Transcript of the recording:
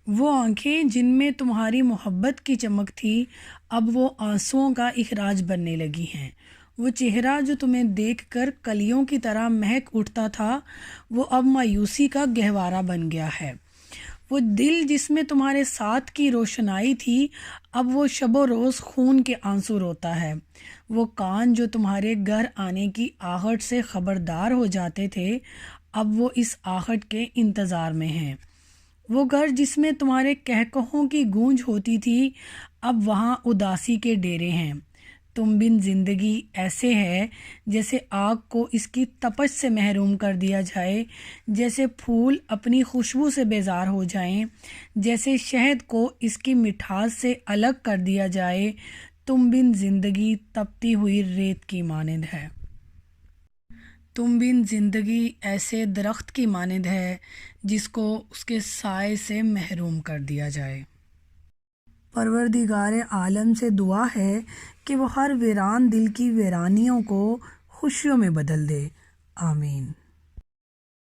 وہ آنکھیں جن میں تمہاری محبت کی چمک تھی اب وہ آنسوؤں کا اخراج بننے لگی ہیں۔ وہ چہرہ جو تمہیں دیکھ کر کلیوں کی طرح مہک اٹھتا تھا وہ اب مایوسی کا گہوارہ بن گیا ہے۔ وہ دل جس میں تمہارے ساتھ کی روشنائی تھی اب وہ شب و روز خون کے آنسو روتا ہے۔ وہ کان جو تمہارے گھر آنے کی آہٹ سے خبردار ہو جاتے تھے اب وہ اس آہٹ کے انتظار میں ہیں۔ وہ گھر جس میں تمہارے کہکہوں کی گونج ہوتی تھی اب وہاں اداسی کے ڈیرے ہیں۔ تم بن زندگی ایسے ہے جیسے آگ کو اس کی تپش سے محروم کر دیا جائے، جیسے پھول اپنی خوشبو سے بیزار ہو جائیں، جیسے شہد کو اس کی مٹھاس سے الگ کر دیا جائے۔ تم بن زندگی تپتی ہوئی ریت کی مانند ہے۔ تم بن زندگی ایسے درخت کی مانند ہے جس کو اس کے سائے سے محروم کر دیا جائے۔ پروردگار عالم سے دعا ہے کہ وہ ہر ویران دل کی ویرانیوں کو خوشیوں میں بدل دے۔ آمین۔